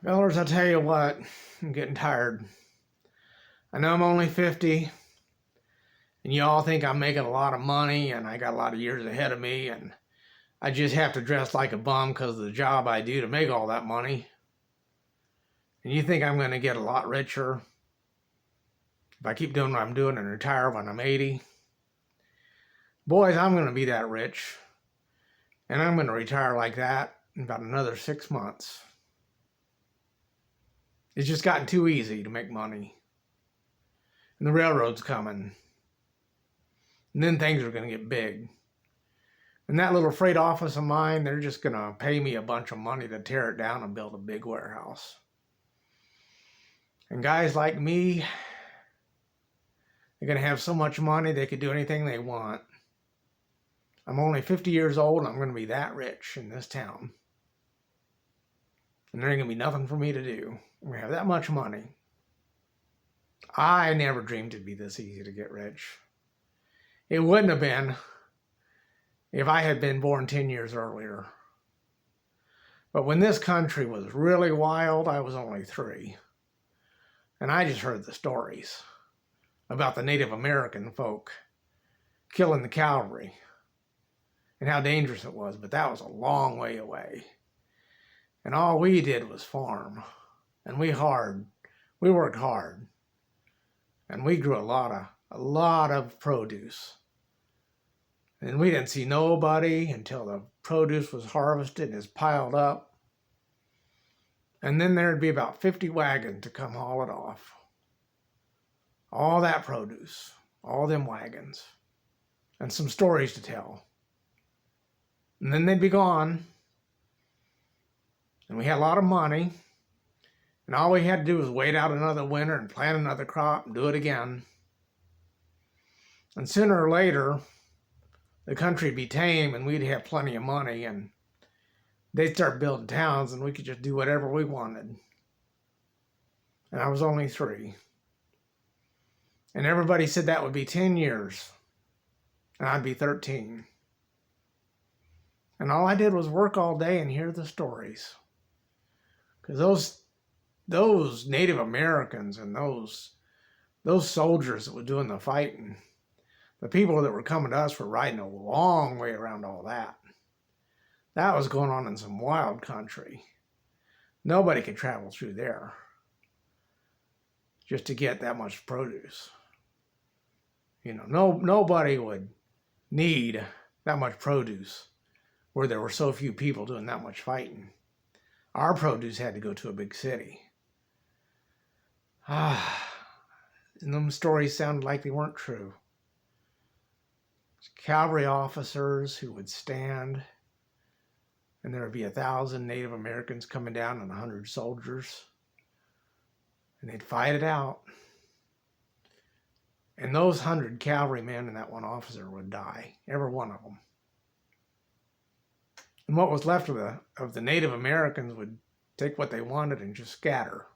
Fellers, I tell you what, I'm getting tired. I know I'm only 50, and you all think I'm making a lot of money, and I got a lot of years ahead of me, and I just have to dress like a bum because of the job I do to make all that money. And you think I'm going to get a lot richer if I keep doing what I'm doing and retire when I'm 80? Boys, I'm going to be that rich, and I'm going to retire like that in about another 6 months. It's just gotten too easy to make money. And the railroad's coming. And then things are going to get big. And that little freight office of mine, they're just going to pay me a bunch of money to tear it down and build a big warehouse. And guys like me, they're going to have so much money they could do anything they want. I'm only 50 years old and I'm going to be that rich in this town. And there ain't going to be nothing for me to do. I'm going to have that much money. I never dreamed it'd be this easy to get rich. It wouldn't have been if I had been born 10 years earlier. But when this country was really wild, I was only 3. And I just heard the stories about the Native American folk killing the cavalry and how dangerous it was, but that was a long way away. And all we did was farm, and we worked hard, and we grew a lot of produce. And we didn't see nobody until the produce was harvested and is piled up. And then there'd be about 50 wagons to come haul it off. All that produce, all them wagons, and some stories to tell. And then they'd be gone. And we had a lot of money. And all we had to do was wait out another winter and plant another crop and do it again. And sooner or later, the country would be tame and we'd have plenty of money and they'd start building towns and we could just do whatever we wanted. And I was only 3. And everybody said that would be 10 years. And I'd be 13. And all I did was work all day and hear the stories. Because those Native Americans and those soldiers that were doing the fighting, the people that were coming to us were riding a long way around all that. That was going on in some wild country. Nobody could travel through there just to get that much produce. You know, nobody would need that much produce where there were so few people doing that much fighting. Our produce had to go to a big city. And them stories sounded like they weren't true. Cavalry officers who would stand, and there would be 1,000 Native Americans coming down and 100 soldiers, and they'd fight it out. And those 100 cavalrymen and that one officer would die, every one of them. And what was left of the Native Americans would take what they wanted and just scatter.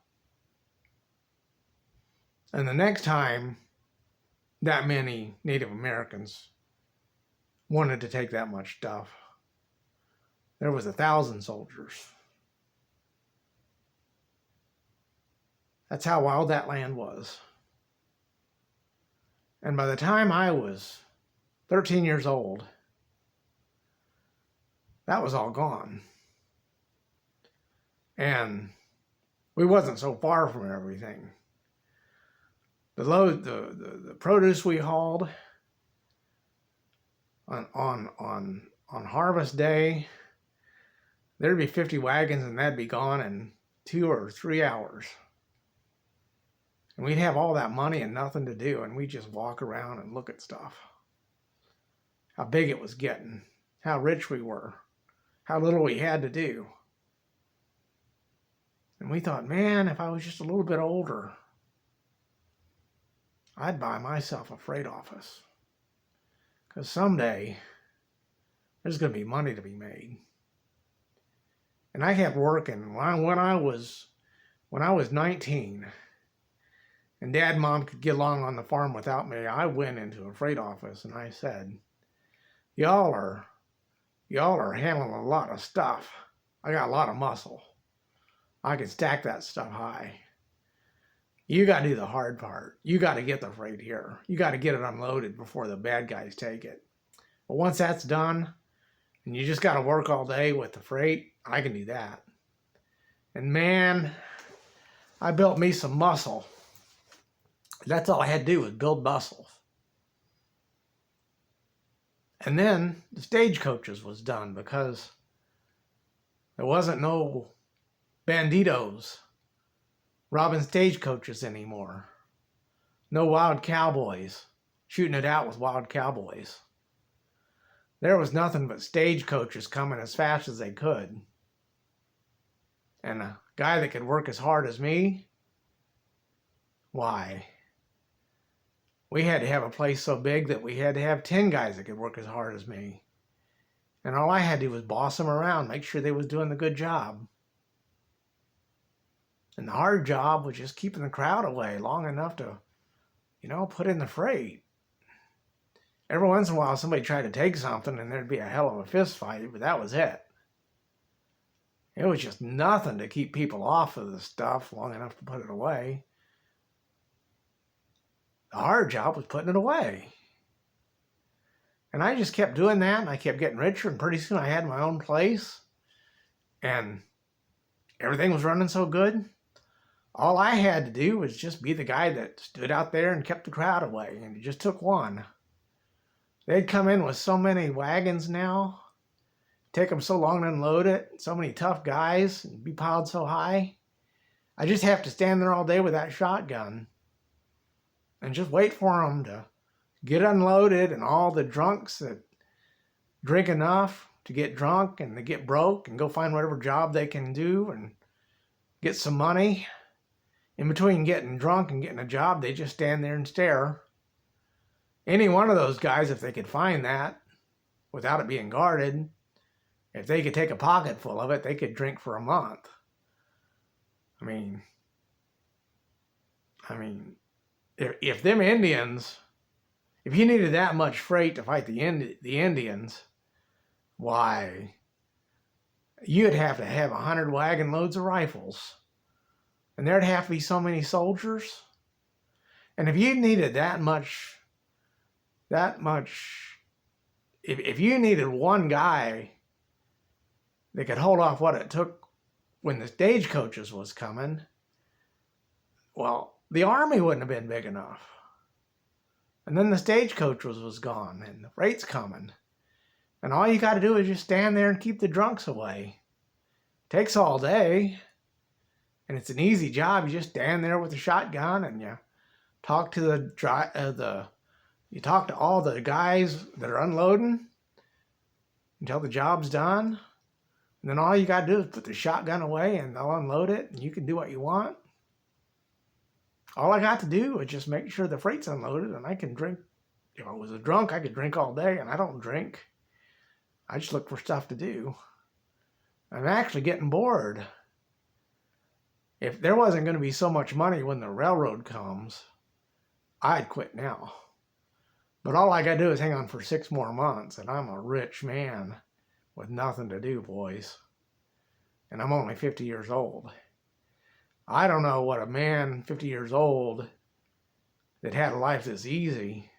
And the next time that many Native Americans wanted to take that much stuff, there was 1,000 soldiers. That's how wild that land was. And by the time I was 13 years old, that was all gone. And we wasn't so far from everything. The produce we hauled on harvest day, there'd be 50 wagons and that'd be gone in 2 or 3 hours. And we'd have all that money and nothing to do, and we'd just walk around and look at stuff. How big it was getting, how rich we were, how little we had to do. And we thought, man, if I was just a little bit older, I'd buy myself a freight office. Because someday, there's going to be money to be made. And I kept working. When I was 19, and Dad and Mom could get along on the farm without me, I went into a freight office and I said, y'all are handling a lot of stuff. I got a lot of muscle. I could stack that stuff high. You got to do the hard part. You got to get the freight here. You got to get it unloaded before the bad guys take it. But once that's done, and you just got to work all day with the freight, I can do that. And man, I built me some muscle. That's all I had to do was build muscle. And then the stagecoaches was done because there wasn't no banditos robbing stagecoaches anymore. No wild cowboys shooting it out with wild cowboys. There was nothing but stagecoaches coming as fast as they could. And a guy that could work as hard as me, why? We had to have a place so big that we had to have 10 guys that could work as hard as me. And all I had to do was boss them around, make sure they was doing the good job. And the hard job was just keeping the crowd away long enough to, put in the freight. Every once in a while, somebody tried to take something and there'd be a hell of a fist fight, but that was it. It was just nothing to keep people off of the stuff long enough to put it away. The hard job was putting it away. And I just kept doing that, and I kept getting richer, and pretty soon I had my own place, and everything was running so good. All I had to do was just be the guy that stood out there and kept the crowd away, and it just took one. They'd come in with so many wagons now, take them so long to unload it, so many tough guys, and be piled so high. I just have to stand there all day with that shotgun and just wait for them to get unloaded, and all the drunks that drink enough to get drunk and they get broke and go find whatever job they can do and get some money. In between getting drunk and getting a job, they just stand there and stare. Any one of those guys, if they could find that without it being guarded, if they could take a pocket full of it, they could drink for a month. I mean, if them Indians, if you needed that much freight to fight the Indians, why, you'd have to have 100 wagon loads of rifles. And there'd have to be so many soldiers. And if you needed that much, if you needed one guy that could hold off what it took when the stagecoaches was coming, well, the army wouldn't have been big enough. And then the stagecoaches was gone and the freight's coming. And all you got to do is just stand there and keep the drunks away. It takes all day. And it's an easy job. You just stand there with a shotgun and you talk to you talk to all the guys that are unloading until the job's done. And then all you got to do is put the shotgun away and they'll unload it and you can do what you want. All I got to do is just make sure the freight's unloaded and I can drink. If I was a drunk, I could drink all day, and I don't drink. I just look for stuff to do. I'm actually getting bored. If there wasn't going to be so much money when the railroad comes, I'd quit now. But all I got to do is hang on for 6 more months, and I'm a rich man with nothing to do, boys. And I'm only 50 years old. I don't know what a man 50 years old that had a life this easy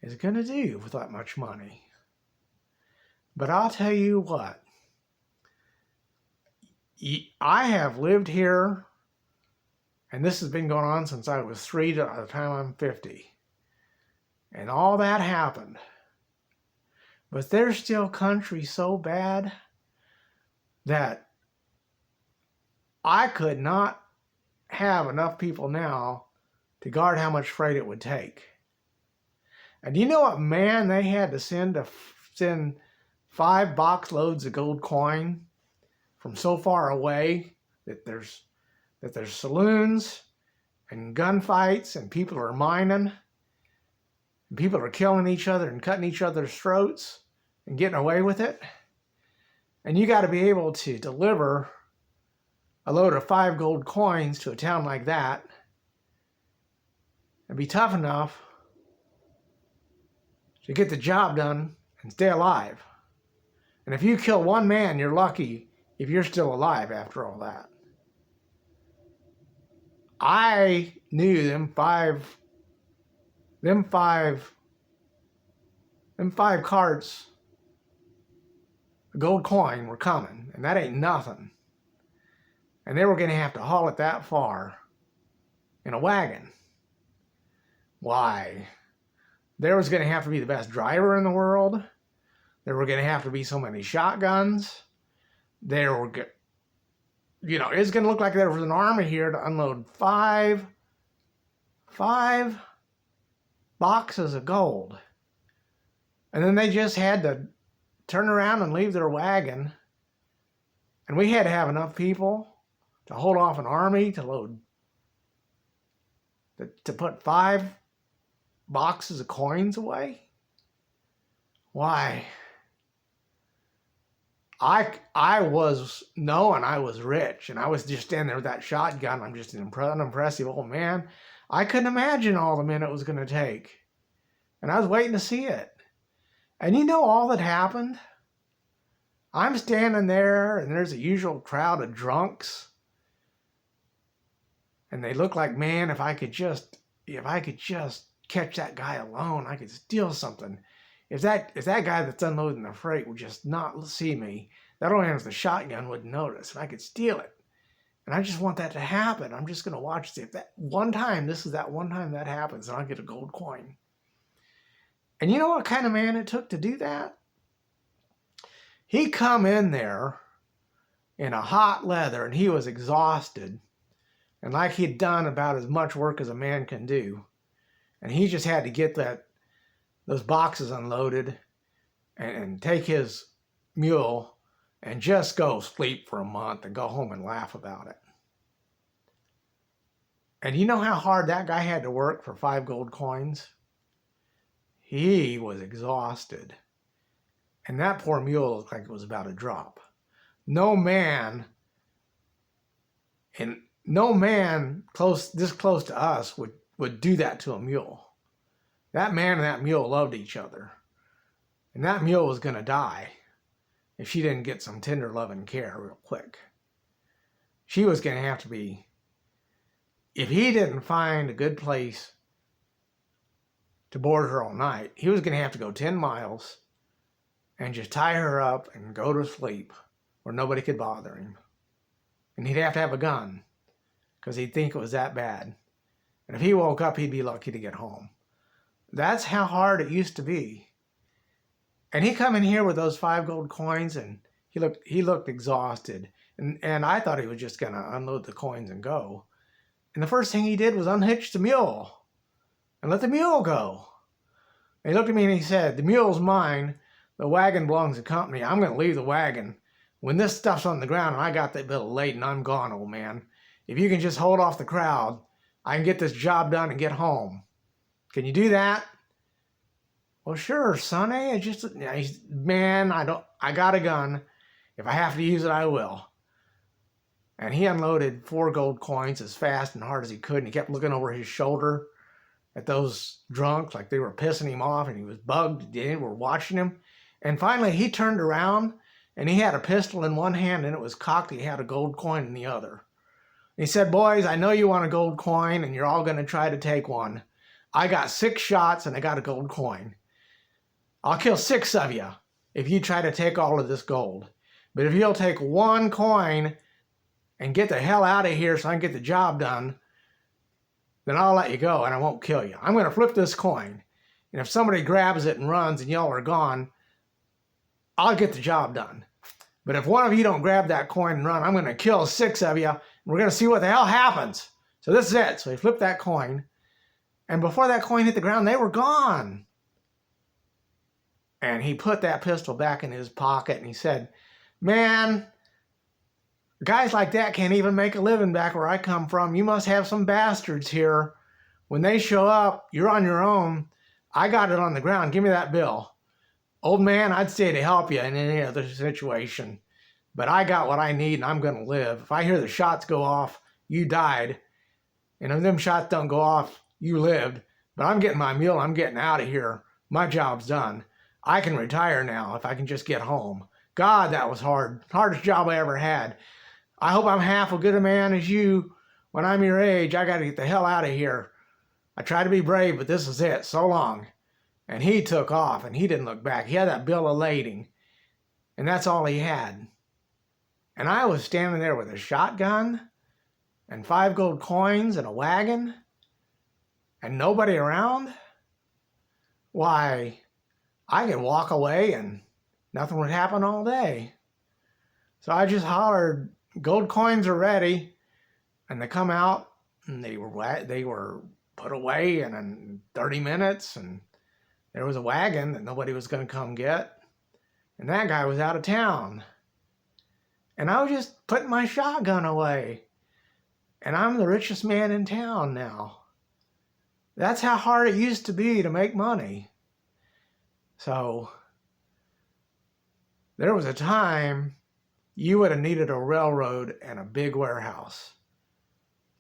is going to do with that much money. But I'll tell you what. I have lived here, and this has been going on since I was 3 to the time I'm 50. And all that happened. But there's still country so bad that I could not have enough people now to guard how much freight it would take. And do you know what man they had to send 5 box loads of gold coin from so far away that there's saloons and gunfights and people are mining and people are killing each other and cutting each other's throats and getting away with it? And you got to be able to deliver a load of 5 gold coins to a town like that and be tough enough to get the job done and stay alive. And if you kill one man, you're lucky if you're still alive after all that. I knew them five carts of gold coin were coming, and that ain't nothing. And they were going to have to haul it that far in a wagon. Why? There was going to have to be the best driver in the world. There were going to have to be so many shotguns. There were, it's going to look like there was an army here to unload five boxes of gold. And then they just had to turn around and leave their wagon. And we had to have enough people to hold off an army to load, to put 5 boxes of coins away? Why? I was knowing I was rich, and I was just standing there with that shotgun. I'm just an unimpressive old man. I couldn't imagine all the men it was going to take. And I was waiting to see it. And you know all that happened? I'm standing there, and there's a usual crowd of drunks. And they look like, man, if I could just catch that guy alone, I could steal something. If that guy that's unloading the freight would just not see me, that old man with the shotgun wouldn't notice. If I could steal it. And I just want that to happen. I'm just going to watch see if that one time that happens, and I'll get a gold coin. And you know what kind of man it took to do that? He come in there in a hot leather, and he was exhausted. And like he'd done about as much work as a man can do. And he just had to get those boxes unloaded and take his mule and just go sleep for a month and go home and laugh about it. And you know how hard that guy had to work for 5 gold coins? He was exhausted. And that poor mule looked like it was about to drop. No man this close to us would do that to a mule. That man and that mule loved each other. And that mule was going to die if she didn't get some tender loving care real quick. She was going to have to be, if he didn't find a good place to board her all night, he was going to have to go 10 miles and just tie her up and go to sleep where nobody could bother him. And he'd have to have a gun because he'd think it was that bad. And if he woke up, he'd be lucky to get home. That's how hard it used to be. And he come in here with those 5 gold coins, and he looked exhausted. And I thought he was just going to unload the coins and go. And the first thing he did was unhitch the mule and let the mule go. And he looked at me and he said, "The mule's mine. The wagon belongs to the company. I'm going to leave the wagon. When this stuff's on the ground and I got that bill laden, I'm gone, old man. If you can just hold off the crowd, I can get this job done and get home. Can you do that?" "Well, sure, Sonny. I got a gun. If I have to use it, I will." And he unloaded 4 gold coins as fast and hard as he could. And he kept looking over his shoulder at those drunks like they were pissing him off, and he was bugged. They were watching him. And finally, he turned around, and he had a pistol in one hand, and it was cocked. He had a gold coin in the other. And he said, "Boys, I know you want a gold coin, and you're all going to try to take one. I got 6 shots, and I got a gold coin. I'll kill 6 of you if you try to take all of this gold. But if you'll take 1 coin and get the hell out of here so I can get the job done, then I'll let you go, and I won't kill you. I'm going to flip this coin. And if somebody grabs it and runs and y'all are gone, I'll get the job done. But if one of you don't grab that coin and run, I'm going to kill 6 of you, and we're going to see what the hell happens. So this is it." So he flipped that coin, and before that coin hit the ground, they were gone. And he put that pistol back in his pocket, and he said, "Man, guys like that can't even make a living back where I come from. You must have some bastards here. When they show up, you're on your own. I got it on the ground. Give me that bill. Old man, I'd stay to help you in any other situation. But I got what I need, and I'm going to live. If I hear the shots go off, you died. And if them shots don't go off, you lived. But I'm getting my mule. I'm getting out of here. My job's done. I can retire now if I can just get home. God, that was hard. Hardest job I ever had. I hope I'm half as good a man as you. When I'm your age, I got to get the hell out of here. I tried to be brave, but this is it. So long. And he took off, and he didn't look back. He had that bill of lading, and that's all he had. And I was standing there with a shotgun and 5 gold coins and a wagon and nobody around. Why, I could walk away and nothing would happen all day. So I just hollered, "Gold coins are ready." And they come out, and they were put away in 30 minutes, and there was a wagon that nobody was going to come get. And that guy was out of town. And I was just putting my shotgun away. And I'm the richest man in town now. That's how hard it used to be to make money. So there was a time you would have needed a railroad and a big warehouse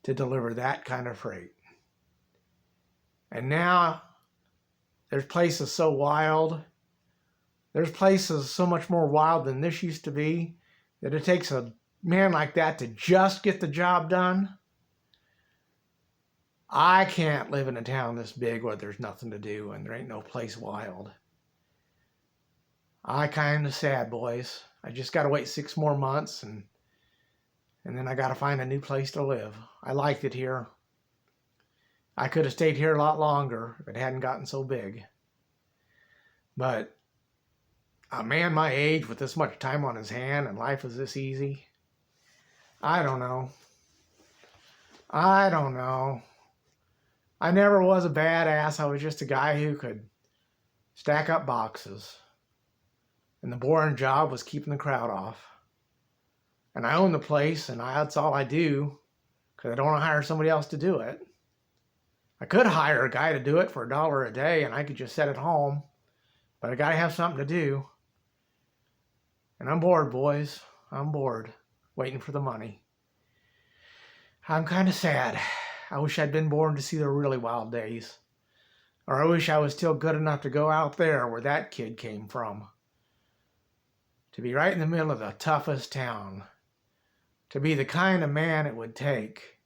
to deliver that kind of freight. And now there's places so wild. There's places so much more wild than this used to be that it takes a man like that to just get the job done. I can't live in a town this big where there's nothing to do and there ain't no place wild. I kind of sad, boys. I just got to wait 6 more months and then I got to find a new place to live. I liked it here. I could have stayed here a lot longer if it hadn't gotten so big. But a man my age with this much time on his hand and life is this easy, I don't know. I don't know. I never was a badass. I was just a guy who could stack up boxes. And the boring job was keeping the crowd off. And I own the place, and that's all I do, because I don't want to hire somebody else to do it. I could hire a guy to do it for $1 a day, and I could just sit at home. But I got to have something to do. And I'm bored, boys. I'm bored, waiting for the money. I'm kind of sad. I wish I'd been born to see the really wild days. Or I wish I was still good enough to go out there where that kid came from. To be right in the middle of the toughest town. To be the kind of man it would take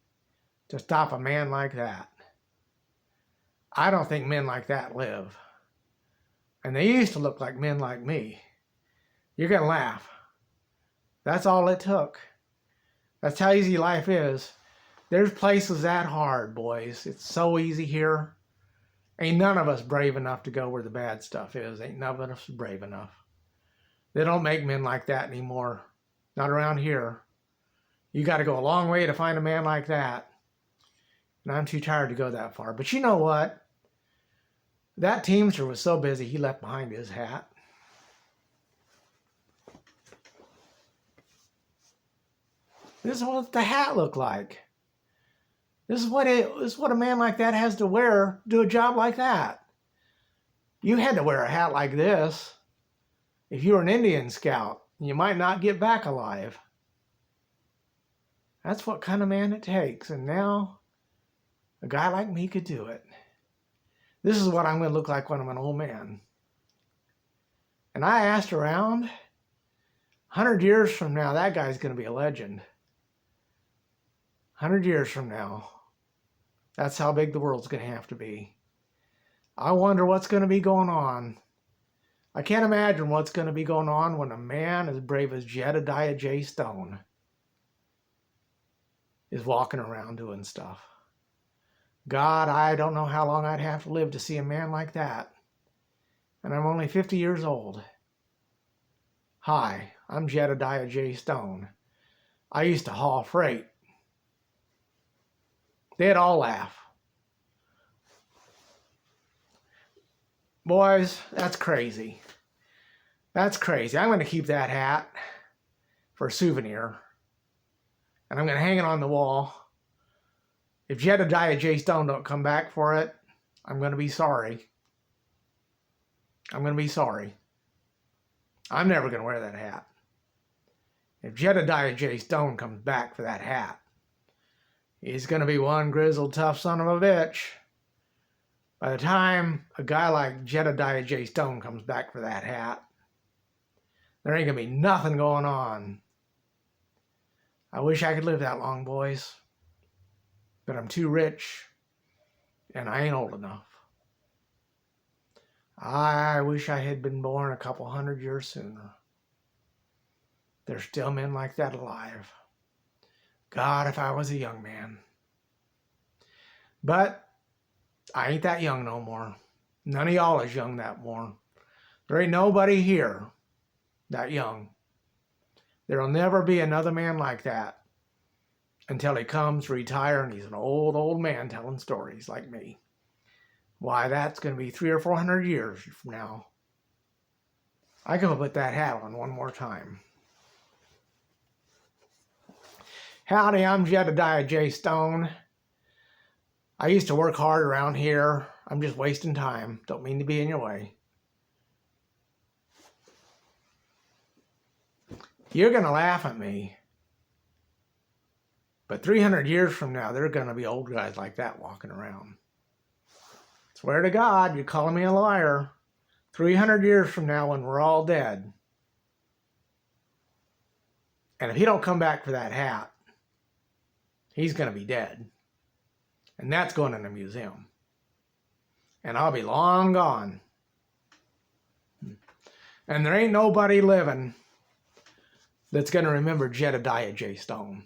to stop a man like that. I don't think men like that live. And they used to look like men like me. You're going to laugh. That's all it took. That's how easy life is. There's places that hard, boys. It's so easy here. Ain't none of us brave enough to go where the bad stuff is. Ain't none of us brave enough. They don't make men like that anymore. Not around here. You got to go a long way to find a man like that. And I'm too tired to go that far. But you know what? That teamster was so busy he left behind his hat. This is what the hat looked like. This is what a man like that has to wear to do a job like that. You had to wear a hat like this. If you were an Indian scout, you might not get back alive. That's what kind of man it takes. And now, a guy like me could do it. This is what I'm going to look like when I'm an old man. And I asked around, 100 years from now, that guy's going to be a legend. 100 years from now. That's how big the world's going to have to be. I wonder what's going to be going on. I can't imagine what's going to be going on when a man as brave as Jedadiah Stone is walking around doing stuff. God, I don't know how long I'd have to live to see a man like that. And I'm only 50 years old. Hi, I'm Jedadiah Stone. I used to haul freight. They'd all laugh. Boys, that's crazy. That's crazy. I'm going to keep that hat for a souvenir. And I'm going to hang it on the wall. If Jedadiah Stone don't come back for it, I'm going to be sorry. I'm going to be sorry. I'm never going to wear that hat. If Jedadiah Stone comes back for that hat, he's going to be one grizzled, tough son of a bitch. By the time a guy like Jedadiah Stone comes back for that hat, There ain't gonna be nothing going on. I wish I could live that long, boys. But I'm too rich, and I ain't old enough. I wish I had been born a couple 100 years sooner. There's still men like that alive. God, if I was a young man. But I ain't that young no more. None of y'all is young that more. There ain't nobody here that young. There'll never be another man like that until he comes, retire, and he's an old, old man telling stories like me. Why, that's going to be 300 or 400 years from now. I can put that hat on one more time. Howdy, I'm Jedadiah Stone. I used to work hard around here. I'm just wasting time. Don't mean to be in your way. You're going to laugh at me. But 300 years from now, there are going to be old guys like that walking around. Swear to God, you're calling me a liar. 300 years from now when we're all dead. And if he don't come back for that hat, he's going to be dead. And that's going in a museum. And I'll be long gone. And there ain't nobody living that's going to remember Jedadiah Stone.